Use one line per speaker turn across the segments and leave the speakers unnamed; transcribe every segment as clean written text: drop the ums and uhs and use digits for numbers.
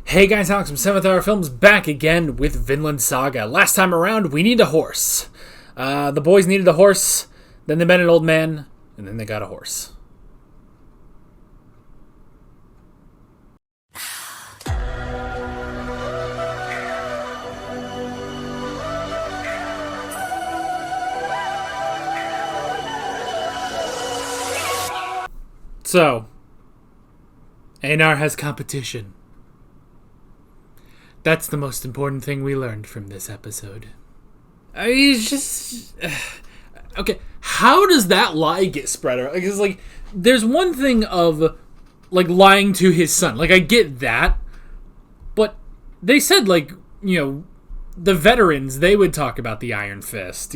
Hey guys, Alex from 7th Hour Films back again with Vinland Saga. Last time around, we need a horse. The boys needed a horse, then they met an old man, and then they got a horse. So, Einar has competition. That's the most important thing we learned from this episode. I mean, it's just... Okay, how does that lie get spread around? Because, there's one thing of, lying to his son. I get that. But they said, the veterans, they would talk about the Iron Fist,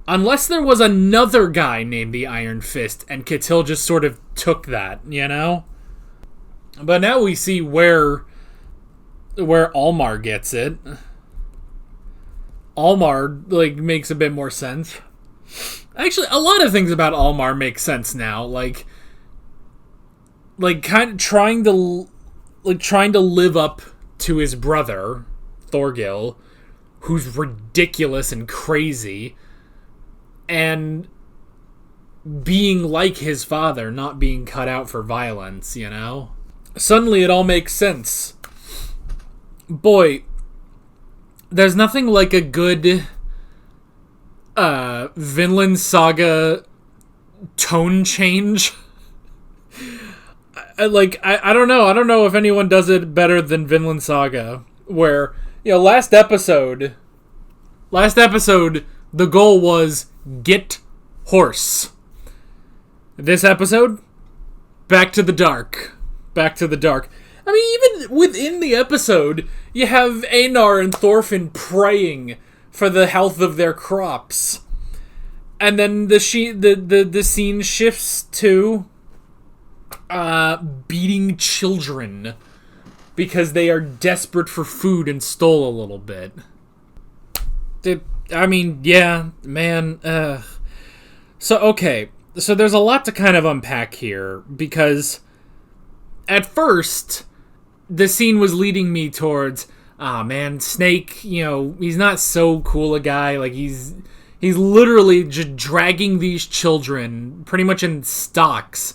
Unless there was another guy named the Iron Fist, and Ketil just sort of took that, But now we see where Almar gets it. Almar, makes a bit more sense. Actually, a lot of things about Almar make sense now. Kind of trying to live up to his brother, Thorgil, who's ridiculous and crazy, and being like his father, not being cut out for violence, Suddenly it all makes sense. Boy, there's nothing like a good Vinland Saga tone change. I don't know. I don't know if anyone does it better than Vinland Saga, where, last episode, the goal was get horse. This episode, back to the dark. Back to the dark. I mean, even within the episode, you have Einar and Thorfinn praying for the health of their crops. And then the scene shifts to beating children because they are desperate for food and stole a little bit. I mean, yeah, man. So there's a lot to kind of unpack here, because at first the scene was leading me towards, Snake, he's not so cool a guy. He's literally just dragging these children pretty much in stocks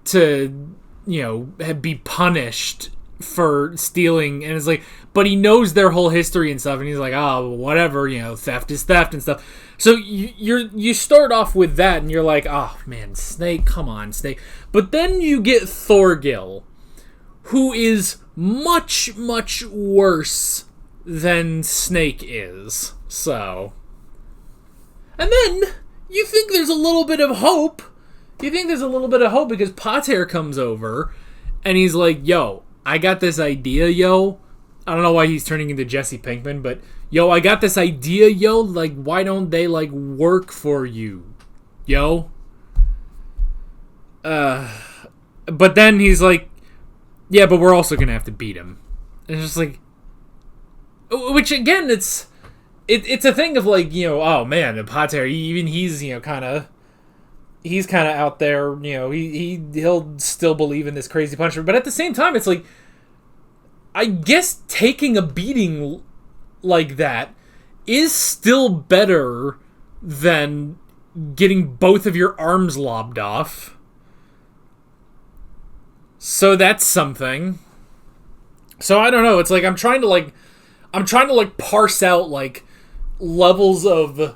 to, be punished for stealing. And it's but he knows their whole history and stuff, and he's whatever, theft is theft and stuff. So you start off with that, and you're like, oh man, Snake, come on, Snake. But then you get Thorgil, who is much, much worse than Snake is. So. And then you think there's a little bit of hope. Because Pater comes over and he's like, yo, I got this idea, yo. I don't know why he's turning into Jesse Pinkman, but yo, I got this idea, yo. Why don't they work for you, yo? But then he's like, yeah, but we're also gonna have to beat him. And it's just which again, it's a thing of oh man, the Pater, he's he's kind of out there, he'll still believe in this crazy punishment, but at the same time, it's I guess taking a beating like that is still better than getting both of your arms lobbed off. So that's something. So I don't know. It's I'm trying to parse out levels of,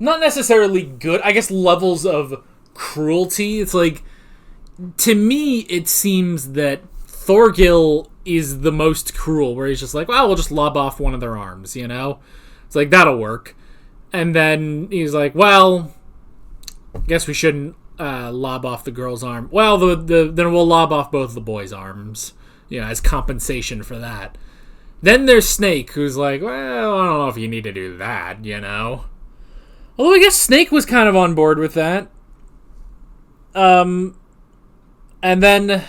not necessarily good, I guess levels of cruelty. It's to me it seems that Thorgil is the most cruel, where he's just well, we'll just lob off one of their arms, It's that'll work. And then he's well, guess we shouldn't lob off the girl's arm. Well, then we'll lob off both the boys' arms, as compensation for that. Then there's Snake, who's well, I don't know if you need to do that, Although I guess Snake was kind of on board with that. And then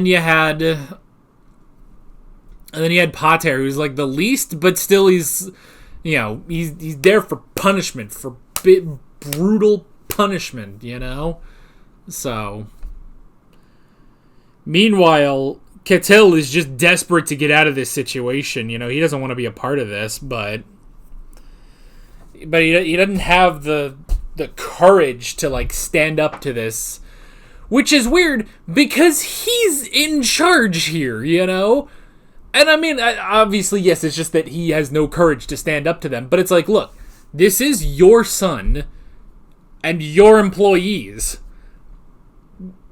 you had Pater, who's the least, but still he's there for punishment, for brutal punishment, So, meanwhile, Ketil is just desperate to get out of this situation. You know, he doesn't want to be a part of this, but he doesn't have the courage to, like, stand up to this, which is weird because he's in charge here, you know? And I mean, obviously, yes, it's just that he has no courage to stand up to them, but it's like, look, this is your son and your employees.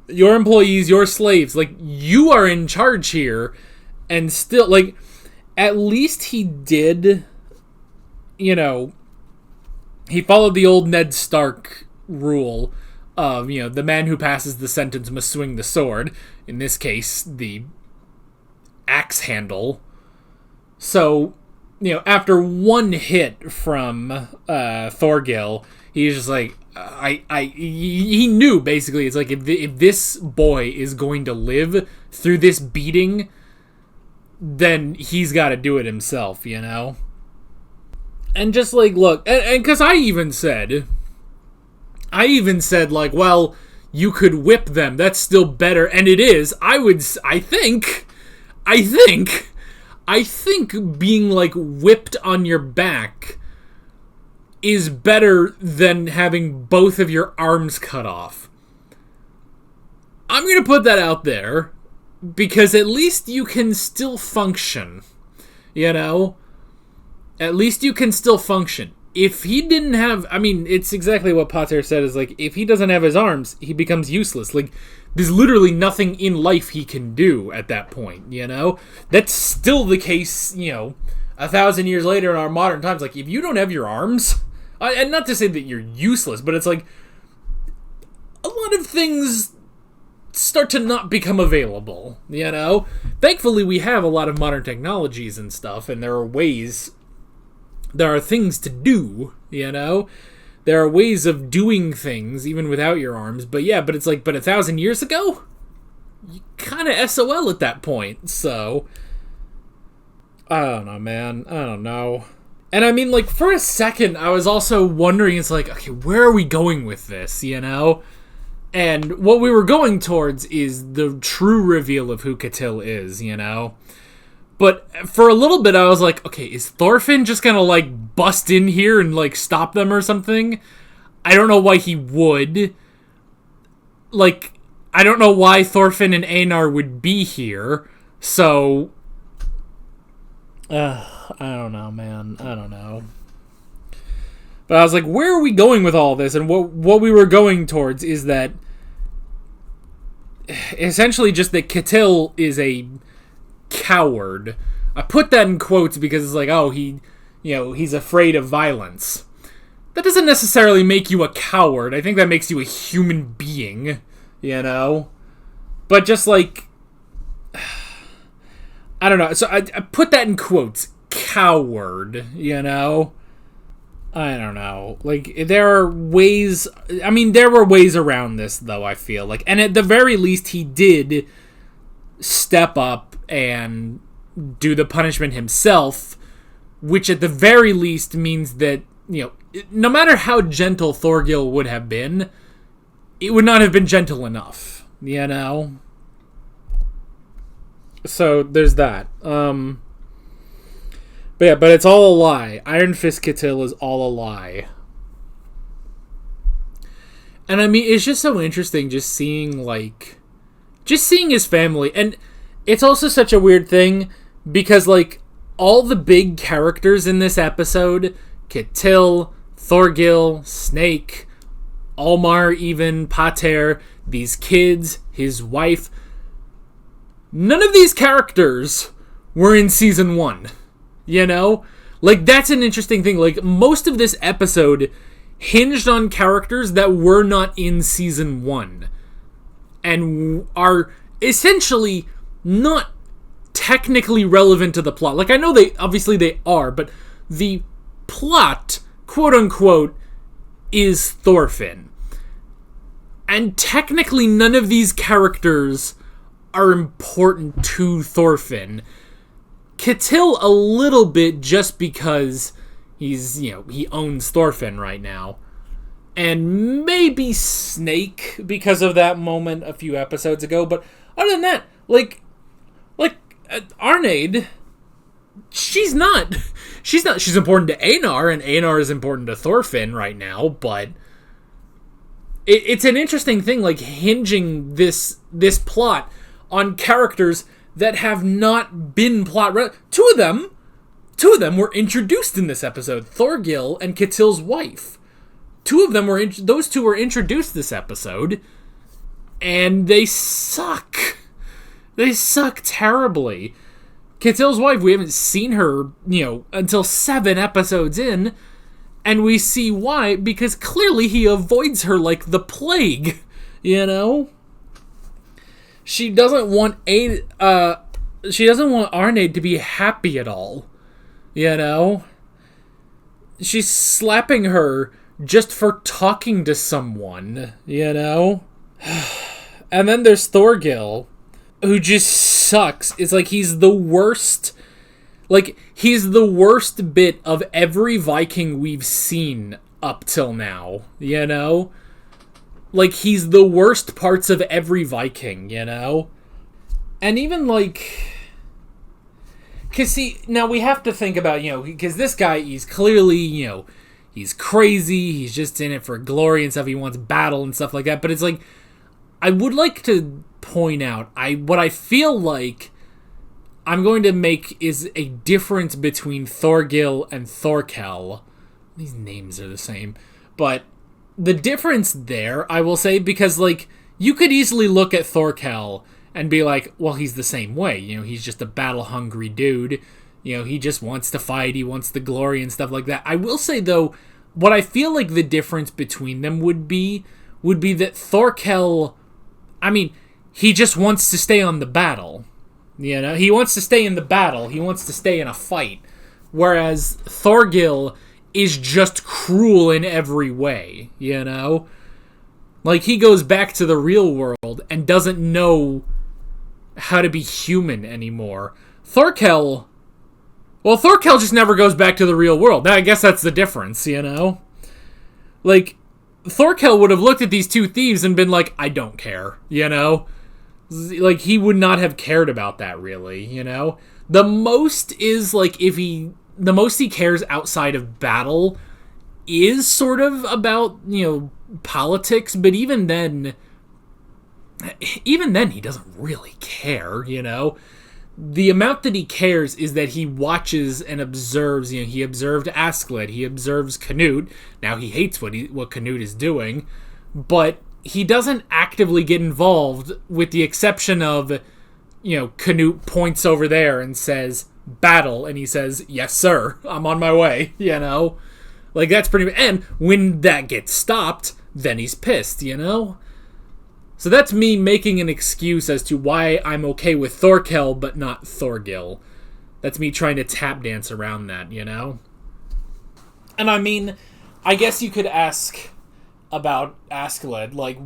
Your slaves, like, you are in charge here, and still, like, at least he did, you know, he followed the old Ned Stark rule of, you know, the man who passes the sentence must swing the sword, in this case, the axe handle. So, you know, after one hit from Thorgil, he's just like, he knew, basically, it's like, if this boy is going to live through this beating, then he's got to do it himself, you know? And just, like, look, and because I even said, like, well, you could whip them, that's still better, and it is. I think being, like, whipped on your back is better than having both of your arms cut off. I'm going to put that out there, because at least you can still function, you know? At least you can still function. If he didn't have, I mean, it's exactly what Pater said, is like, if he doesn't have his arms, he becomes useless. Like, there's literally nothing in life he can do at that point, you know? That's still the case, you know, 1,000 years later in our modern times. Like, if you don't have your arms, and not to say that you're useless, but it's like, a lot of things start to not become available, you know? Thankfully, we have a lot of modern technologies and stuff, and there are things to do, you know? There are ways of doing things, even without your arms, but it's like, but 1,000 years ago? You kind of SOL at that point, so I don't know, man. I don't know. And I mean, like, for a second, I was also wondering, it's like, okay, where are we going with this, you know? And what we were going towards is the true reveal of who Ketil is, you know? But for a little bit, I was like, okay, is Thorfinn just gonna, like, bust in here and, like, stop them or something? I don't know why he would. Like, I don't know why Thorfinn and Einar would be here, so I don't know, man. I don't know. But I was like, where are we going with all this? And what we were going towards is that, essentially just that Ketil is a coward. I put that in quotes because it's like, oh, he's afraid of violence. That doesn't necessarily make you a coward. I think that makes you a human being, you know? But just like, I don't know. So I put that in quotes. Coward, you know? I don't know. Like, there are ways... I mean, there were ways around this, though, I feel like. And at the very least, he did step up and do the punishment himself, which at the very least means that, you know, no matter how gentle Thorgil would have been, it would not have been gentle enough, you know? So, there's that. But yeah, but it's all a lie. Iron Fist Ketil is all a lie. And I mean, it's just so interesting just seeing his family. And it's also such a weird thing because, like, all the big characters in this episode, Ketil, Thorgil, Snake, Almar even, Pater, these kids, his wife, none of these characters were in season 1. You know? Like, that's an interesting thing. Like, most of this episode hinged on characters that were not in season 1. And are essentially not technically relevant to the plot. Like, I know they are, but the plot, quote-unquote, is Thorfinn. And technically none of these characters are important to Thorfinn. Ketil a little bit just because he's, you know, he owns Thorfinn right now. And maybe Snake because of that moment a few episodes ago. But other than that, like, Like, Arnheid, she's not. She's important to Einar, and Einar is important to Thorfinn right now, but it's an interesting thing, like, hinging this plot on characters that have not been plot. Two of them were introduced in this episode. Thorgil and Ketil's wife. Those two were introduced this episode, and they suck. They suck terribly. Ketil's wife, we haven't seen her, until 7 episodes in, and we see why, because clearly he avoids her like the plague, She doesn't want Arnheid to be happy at all, She's slapping her just for talking to someone, And then there's Thorgil, who just sucks. It's like he's the worst. Like, he's the worst bit of every Viking we've seen up till now, Like, he's the worst parts of every Viking, And even, like... Because, see, now we have to think about, because this guy, he's clearly, he's crazy, he's just in it for glory and stuff, he wants battle and stuff like that, but it's like, I would like to point out, what I feel like I'm going to make is a difference between Thorgil and Thorkel. These names are the same. But the difference there, I will say, because, like, you could easily look at Thorkel and be like, well, he's the same way. He's just a battle-hungry dude. He just wants to fight. He wants the glory and stuff like that. I will say, though, what I feel like the difference between them would be that Thorkel, he just wants to stay on the battle. He wants to stay in the battle. He wants to stay in a fight. Whereas Thorgil is just cruel in every way, Like, he goes back to the real world and doesn't know how to be human anymore. Thorkel just never goes back to the real world. I guess that's the difference, Like, Thorkel would have looked at these two thieves and been like, I don't care, Like, he would not have cared about that, really, The most is, like, the most he cares outside of battle is sort of about, politics, but even then he doesn't really care, The amount that he cares is that he watches and observes, he observed Askeladd, he observes Canute. Now he hates what Canute is doing, but he doesn't actively get involved, with the exception of, Canute points over there and says, battle, and he says, yes, sir, I'm on my way, Like, that's pretty... And when that gets stopped, then he's pissed, So that's me making an excuse as to why I'm okay with Thorkel, but not Thorgil. That's me trying to tap dance around that, And I guess you could ask about Askeladd, like,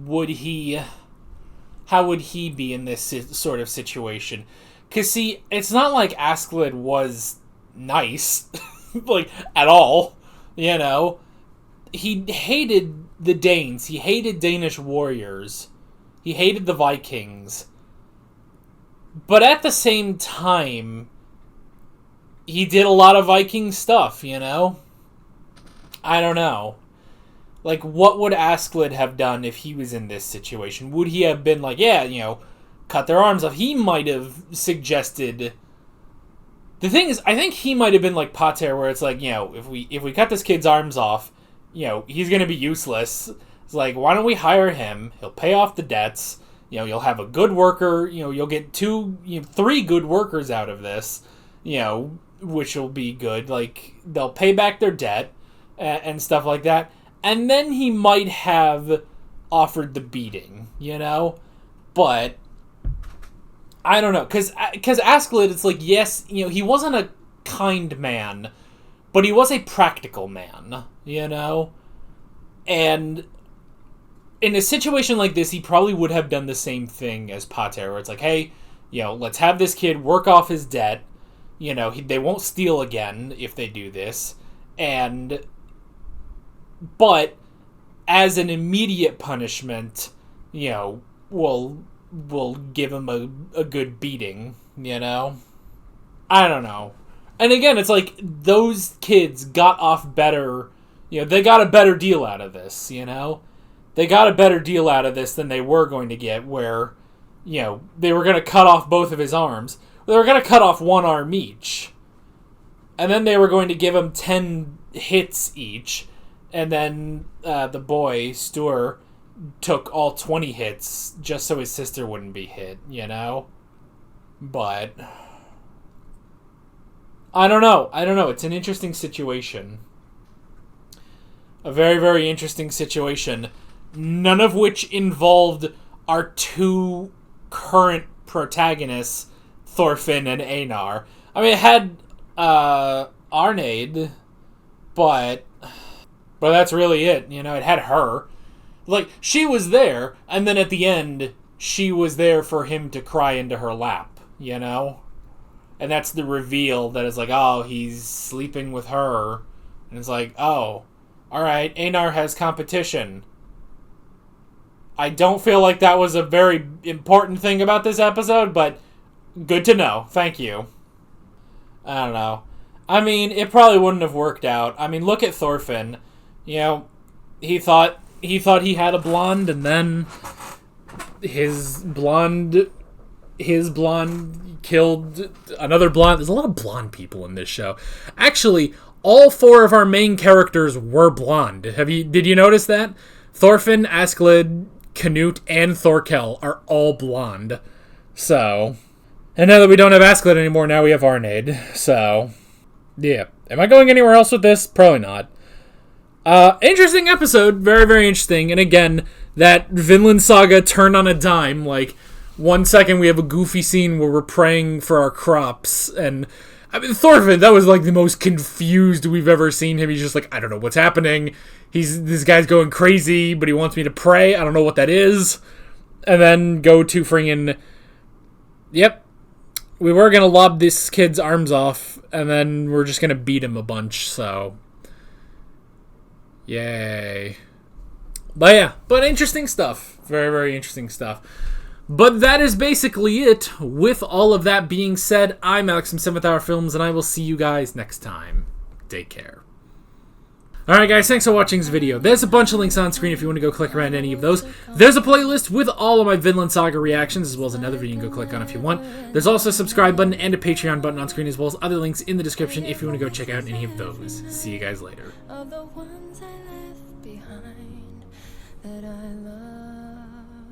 how would he be in this sort of situation? Because, see, it's not like Askeladd was nice, like, at all, He hated the Danes, he hated Danish warriors, he hated the Vikings, but at the same time, he did a lot of Viking stuff, I don't know. Like, what would Askeladd have done if he was in this situation? Would he have been like, yeah, cut their arms off? He might have suggested... The thing is, I think he might have been like Pater, where it's like, if we cut this kid's arms off, he's going to be useless. It's like, why don't we hire him? He'll pay off the debts. You'll have a good worker. You'll get 3 good workers out of this, which will be good. Like, they'll pay back their debt and stuff like that. And then he might have offered the beating, But I don't know, because Askeladd, it's like, yes, he wasn't a kind man, but he was a practical man, And in a situation like this, he probably would have done the same thing as Pater, where it's like, hey, let's have this kid work off his debt. They won't steal again if they do this, But as an immediate punishment, we'll will give him a good beating, you know? I don't know. And again, it's like, those kids got off better, you know, they got a better deal out of this, you know? They got a better deal out of this than they were going to get, where, you know, they were going to cut off both of his arms. They were going to cut off one arm each. And then they were going to give him 10 hits each. And then the boy, Stur, took all 20 hits just so his sister wouldn't be hit, you know? But I don't know. It's an interesting situation. A very, very interesting situation. None of which involved our two current protagonists, Thorfinn and Einar. I mean, it had Arneid, but that's really it. You know, it had her. Like, she was there, and then at the end, she was there for him to cry into her lap, you know? And that's the reveal that is like, oh, he's sleeping with her. And it's like, oh, alright, Einar has competition. I don't feel like that was a very important thing about this episode, but good to know. Thank you. I don't know. I mean, it probably wouldn't have worked out. I mean, look at Thorfinn. You know, he thought he had a blonde, and then his blonde killed another blonde. There's a lot of blonde people in this show. Actually, all 4 of our main characters were blonde. Did you notice that? Thorfinn, Asklid, Canute, and Thorkel are all blonde. So, and now that we don't have Asklid anymore, now we have Arneid. So, yeah. Am I going anywhere else with this? Probably not. Interesting episode. Very, very interesting. And again, that Vinland Saga turned on a dime. Like, 1 second we have a goofy scene where we're praying for our crops. And, I mean, Thorfinn, that was like the most confused we've ever seen him. He's just like, I don't know what's happening. This guy's going crazy, but he wants me to pray. I don't know what that is. And then go to friggin', yep, we were going to lob this kid's arms off, and then we're just going to beat him a bunch, so yay. But yeah, but interesting stuff. Very, very interesting stuff. But that is basically it. With all of that being said, I'm Alex from 7th Hour Films, and I will see you guys next time. Take care. Alright guys, thanks for watching this video. There's a bunch of links on screen if you want to go click around any of those. There's a playlist with all of my Vinland Saga reactions, as well as another video you can go click on if you want. There's also a subscribe button and a Patreon button on screen, as well as other links in the description if you want to go check out any of those. See you guys later.